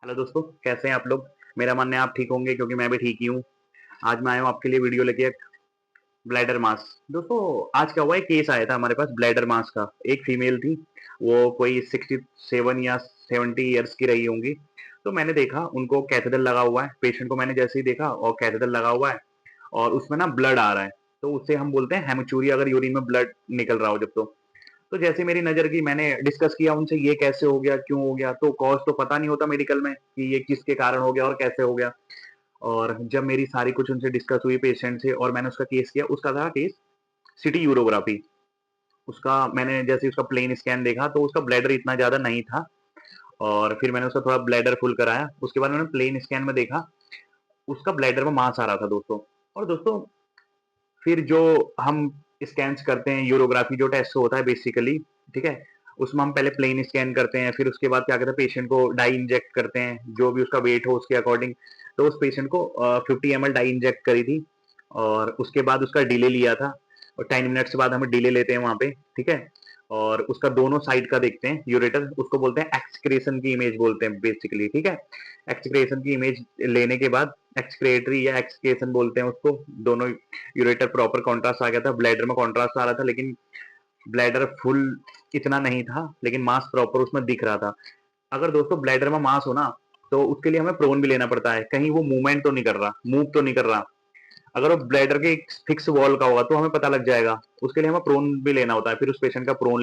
Hello दोस्तों, कैसे हैं आप लोग? मेरा मानना है आप ठीक होंगे क्योंकि मैं भी ठीक ही हूँ। आज मैं आया हूँ आपके लिए वीडियो लेके एक ब्लैडर मास। दोस्तों, आज क्या हुआ, एक केस आया था हमारे पास ब्लैडर मास का। एक फीमेल थी, वो कोई 67 या 70 ईयर्स की रही होंगी। तो मैंने देखा उनको कैथेटर लगा हुआ है। पेशेंट को मैंने जैसे ही देखा और कैथेटर लगा हुआ है और उसमें ना ब्लड आ रहा है। तो उससे हम बोलते हैं हेमचूरिया, अगर यूरिन में ब्लड निकल रहा हो जब। तो जैसे मेरी नज़र गई, मैंने डिस्कस किया उनसे, ये कैसे हो गया, क्यों हो गया? तो कॉज़ तो पता नहीं होता मेडिकल में कि ये किसके कारण हो गया और कैसे हो गया। और जब मेरी सारी कुछ उनसे डिस्कस हुई पेशेंट से और मैंने उसका केस किया, उसका था केस सिटी यूरोग्राफी। उसका मैंने जैसे उसका प्लेन स्कैन देखा तो उसका ब्लैडर इतना ज़्यादा नहीं था और फिर मैंने उसका थोड़ा ब्लैडर फुल कराया। उसके बाद मैंने प्लेन स्कैन में देखा, उसका ब्लैडर में मास आ रहा था दोस्तों। और दोस्तों, फिर जो हम स्कैन्स करते हैं, यूरोग्राफी जो टेस्ट होता है बेसिकली, ठीक है? उसमें हम पहले प्लेन स्कैन करते हैं, फिर उसके बाद क्या करते हैं, पेशेंट को डाई इंजेक्ट करते हैं, जो भी उसका वेट हो उसके अकॉर्डिंग। तो उस पेशेंट को 50 ml डाई इंजेक्ट करी थी और उसके बाद उसका डिले लिया था और 10 मिनट्स बाद हमें डिले लेते हैं वहाँ पे, ठीक है? और उसका दोनों साइड का देखते हैं यूरेटर, उसको बोलते हैं एक्सक्रीशन की इमेज बोलते हैं बेसिकली, ठीक है? एक्सक्रीशन की इमेज लेने के बाद एक्सक्रेटरी या एक्सक्रेशन बोलते हैं उसको, दोनों यूरेटर प्रॉपर कॉन्ट्रास्ट आ गया था, ब्लैडर में कॉन्ट्रास्ट आ रहा था, लेकिन ब्लैडर फुल इतना नहीं था, लेकिन मास प्रॉपर उसमें दिख रहा था। अगर दोस्तों ब्लैडर में मास हो ना, तो उसके लिए हमें प्रोन भी लेना पड़ता है, कहीं वो मूवमेंट तो नहीं कर रहा, मूव तो नहीं कर रहा। अगर वो ब्लैडर के फिक्स वॉल का होगा तो हमें पता लग जाएगा, उसके लिए हमें प्रोन भी लेना होता है। फिर उस पेशेंट का प्रोन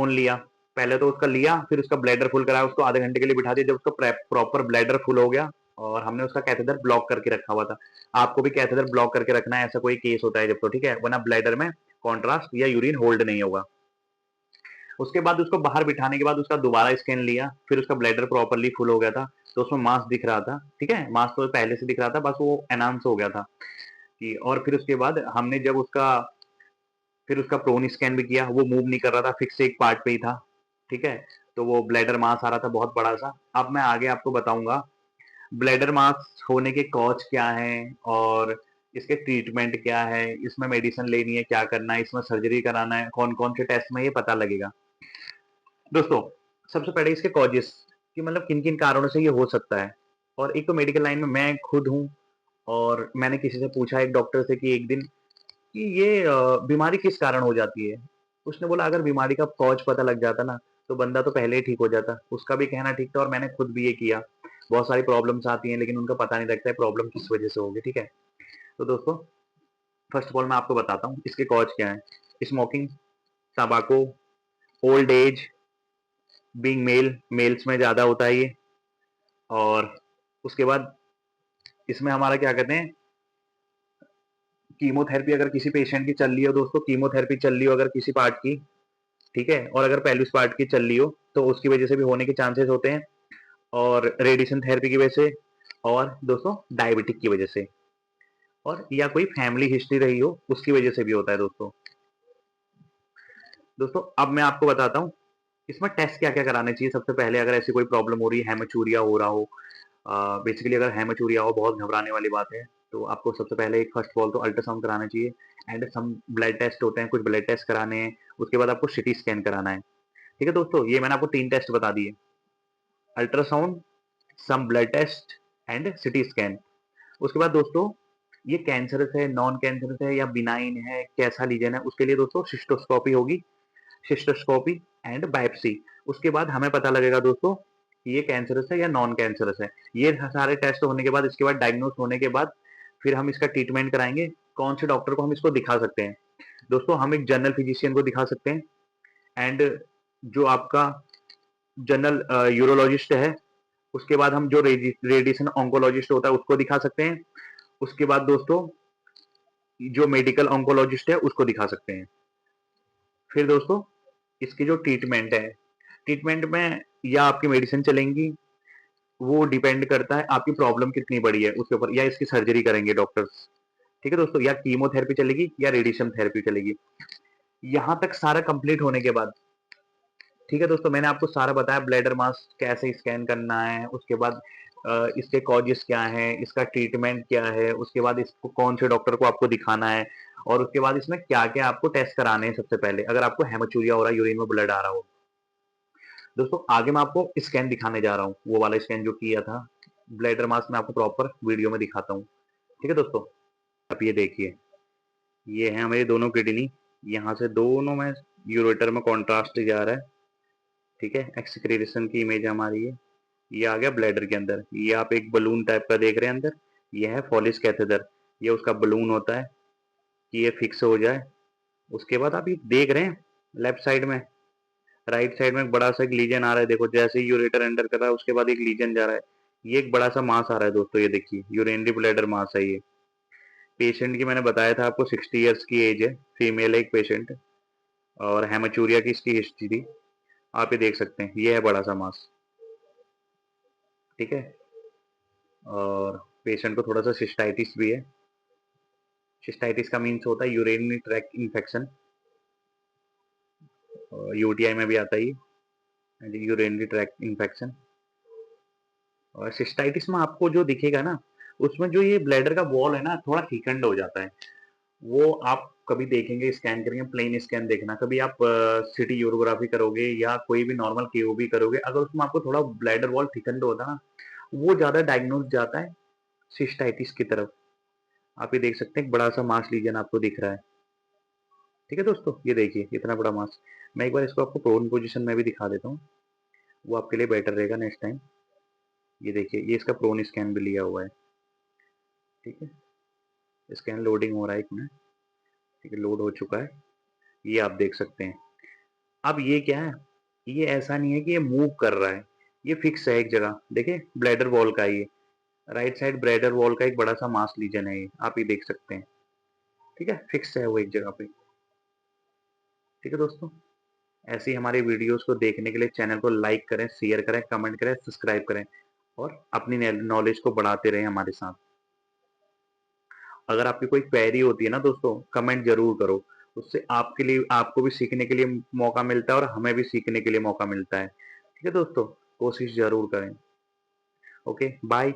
लिया, पहले तो उसका लिया, फिर उसका ब्लैडर फुल कराया, उसको आधे घंटे के लिए बिठा दिया। जब उसका प्रॉपर ब्लैडर फुल हो गया और हमने उसका कैथेटर ब्लॉक करके रखा हुआ था। आपको भी कैथेटर ब्लॉक करके रखना है, ऐसा कोई केस होता है जब, तो ठीक है, वरना ब्लैडर में कॉन्ट्रास्ट या यूरिन होल्ड नहीं होगा। उसके बाद उसको बाहर बिठाने के बाद उसका दोबारा स्कैन लिया, फिर उसका ब्लैडर प्रॉपरली फुल हो गया था, तो उसमें मास दिख रहा था, ठीक है? मास तो पहले से दिख रहा था, बस वो एनहांस हो गया था कि। और फिर उसके बाद हमने जब उसका फिर उसका प्रोन स्कैन भी किया, वो मूव नहीं कर रहा था, फिक्स एक पार्ट पे ही था, ठीक है? तो वो ब्लैडर मास आ रहा था बहुत बड़ा-सा। अब मैं आगे आपको बताऊँगा ब्लैडर मास होने के कॉज़ क्या हैं और इसके ट्रीटमेंट क्या है, इसमें मेडिसिन लेनी है, क्या करना है, इसमें सर्जरी कराना है, कौन-कौन से टेस्ट में ये पता लगेगा। दोस्तों, सबसे पहले इसके कॉजेज़ कि मतलब किन-किन कारणों से ये हो सकता है। और एक तो मेडिकल लाइन में मैं खुद हूँ और मैंने किसी से पूछा एक डॉक्टर से कि एक दिन कि ये बीमारी किस कारण हो जाती है? उसने बोला अगर बीमारी का कॉज़ पता लग जाता ना, तो बंदा तो पहले ही ठीक हो जाता। उसका भी कहना ठीक था और मैंने खुद भी ये किया। बहुत सारी प्रॉब्लम्स आती हैं लेकिन उनका पता नहीं लगता है प्रॉब्लम किस वजह से होगी, ठीक है? तो दोस्तों, फर्स्ट ऑफ ऑल मैं आपको बताता हूँ इसके कॉज़ क्या हैं। Smoking, tobacco, old age, being male, males में ज़्यादा होता है ये। और उसके बाद इसमें हमारा क्या कहते हैं, कीमोथेरेपी अगर किसी पेशेंट की चल रही हो दोस्तों, कीमोथेरेपी चल रही हो अगर किसी पार्ट की, ठीक है? और अगर पेल्विस पार्ट की चल रही हो, तो उसकी वजह से भी होने के चांसेस होते हैं। और रेडिएशन थेरेपी की वजह से, और दोस्तों डायबिटिक की वजह से, और या कोई फैमिली हिस्ट्री रही हो, उसकी वजह से भी होता है दोस्तों। दोस्तों, अब मैं आपको बताता हूँ, इसमें टेस्ट क्या-क्या कराने चाहिए सबसे पहले अगर ऐसी कोई प्रॉब्लम हो रही है, हेमचूरिया हो रहा हो। बेसिकली अगर हेमचूरिया हो, बहुत घबराने वाली बात है, तो आपको सबसे पहले एक फर्स्ट ऑफ ऑल तो अल्ट्रासाउंड कराना चाहिए एंड सम ब्लड टेस्ट होते हैं, कुछ ब्लड टेस्ट कराने हैं, उसके बाद आपको सीटी स्कैन कराना है। ठीक है दोस्तों, ये मैंने आपको 3 टेस्ट बता दिए, ultrasound, some blood test and CT scan. उसके बाद दोस्तों, ये कैंसरस है, नॉन कैंसरस है या बिनाइन है, कैसा लीजन है, उसके लिए दोस्तों सिस्टोस्कोपी होगी, सिस्टोस्कोपी एंड बायोप्सी। उसके बाद हमें पता लगेगा दोस्तों कि ये कैंसरस है या नॉन कैंसरस है। ये सारे टेस्ट होने के बाद, इसके बाद डायग्नोस होने के बाद, फिर हम इसका ट्रीटमेंट कराएंगे। कौन से डॉक्टर को हम इसको दिखा सकते हैं? दोस्तों, हम एक जनरल फिजिशियन को दिखा सकते हैं एंड जो आपका जनरल यूरोलॉजिस्ट है, उसके बाद हम जो रेडिएशन ऑन्कोलॉजिस्ट होता है उसको दिखा सकते हैं। उसके बाद दोस्तों, जो मेडिकल ऑन्कोलॉजिस्ट है उसको दिखा सकते हैं। फिर दोस्तों, इसकी जो ट्रीटमेंट है, ट्रीटमेंट में या आपकी मेडिसिन चलेंगी, वो डिपेंड करता है आपकी प्रॉब्लम कितनी बड़ी है उसके ऊपर, या इसकी सर्जरी करेंगे डॉक्टर्स, ठीक है दोस्तों, या कीमोथेरेपी चलेगी या रेडिएशन थेरेपी चलेगी। यहाँ तक सारा कंप्लीट होने के बाद, ठीक है दोस्तों, मैंने आपको सारा बताया ब्लैडर मास कैसे स्कैन करना है, उसके बाद इसके कॉजेस क्या हैं, इसका ट्रीटमेंट क्या है, उसके बाद इसको कौन से डॉक्टर को आपको दिखाना है, और उसके बाद इसमें क्या-क्या आपको टेस्ट कराने हैं सबसे पहले, अगर आपको हेमोचूरिया हो रहा है, यूरिन में ब्लड आ रहा हो। दोस्तों आगे मैं आपको स्कैन दिखाने जा रहा हूँ, वो वाला स्कैन जो किया था ब्लैडर मास में, आपको प्रॉपर वीडियो में दिखाता हूँ। ठीक है दोस्तों, आप ये देखिए, ये है हमारी दोनों किडनी, यहाँ से दोनों में यूरेटर में कॉन्ट्रास्ट जा रहा है। ठीक है, एक्सक्रीशन की इमेज हमारी ये आ गया ब्लैडर के अंदर। ये आप एक बलून टाइप का देख रहे हैं अंदर, ये है फॉलिस कैथेटर, ये उसका बलून होता है कि ये फिक्स हो जाए। उसके बाद आप ये देख रहे हैं लेफ्ट साइड में, राइट साइड में एक बड़ा सा एक लीजन आ रहा है। देखो जैसे ही यूरेटर एंटर कर रहा है उसके बाद एक लीजन जा रहा है, ये एक बड़ा सा मास आ रहा है दोस्तों, ये देखिए यूरेनरी ब्लैडर मास है ये। पेशेंट की मैंने बताया था आपको 60 ईयर्स की एज है, फीमेल है एक पेशेंट, और हेमाचूरिया की इसकी हिस्ट्री थी। आप ये देख सकते हैं, ये है बड़ा सा मास। ठीक है, और पेशेंट को थोड़ा सा सिस्टाइटिस भी है। सिस्टाइटिस का मीन्स होता है यूरिनरी ट्रैक्ट इन्फेक्शन, यूटीआई में भी आता है ये यूरिनरी ट्रैक्ट इन्फेक्शन। और सिस्टाइटिस में आपको जो दिखेगा ना, उसमें जो ये ब्लैडर का वॉल है ना थोड़ा थिकंड हो जाता है। वो आप कभी देखेंगे, स्कैन करेंगे, प्लेन स्कैन देखना, कभी आप सिटी यूरोग्राफी करोगे या कोई भी नॉर्मल केओबी करोगे, अगर उसमें आपको थोड़ा ब्लैडर वॉल थिकंड होता ना, वो ज्यादा डायग्नोज जाता है सिस्टाइटिस की तरफ। आप ये देख सकते हैं, एक बड़ा सा मास लीजन आपको दिख रहा है। ठीक है दोस्तों, ये देखिए इतना बड़ा मास। मैं एक बार इसको आपको प्रोन पोजीशन में भी दिखा देता हूँ, वो आपके लिए बेटर रहेगा नेक्स्ट टाइम। ये देखिए, ये इसका प्रोन स्कैन भी लिया हुआ है। ठीक है, स्कैन लोडिंग हो रहा है एक मिनट। ठीक है, लोड हो चुका है, ये आप देख सकते हैं। अब ये क्या है, ये ऐसा नहीं है कि ये मूव कर रहा है, ये फिक्स है एक जगह। देखिए ब्लैडर वॉल का ये राइट साइड ब्लैडर वॉल का एक बड़ा सा मास लीजन है, ये आप ये देख सकते हैं। ठीक है, फिक्स है वो एक जगह पे। ठीक है दोस्तों, ऐसी हमारे वीडियोस को देखने के लिए चैनल को लाइक करें, शेयर करें, कमेंट करें, सब्सक्राइब करें, और अपनी नॉलेज को बढ़ाते रहें हमारे साथ। अगर आपकी कोई क्वेरी होती है ना दोस्तों, कमेंट जरूर करो, उससे आपके लिए, आपको भी सीखने के लिए मौका मिलता है और हमें भी सीखने के लिए मौका मिलता है। ठीक है दोस्तों, कोशिश जरूर करें। Okay, bye.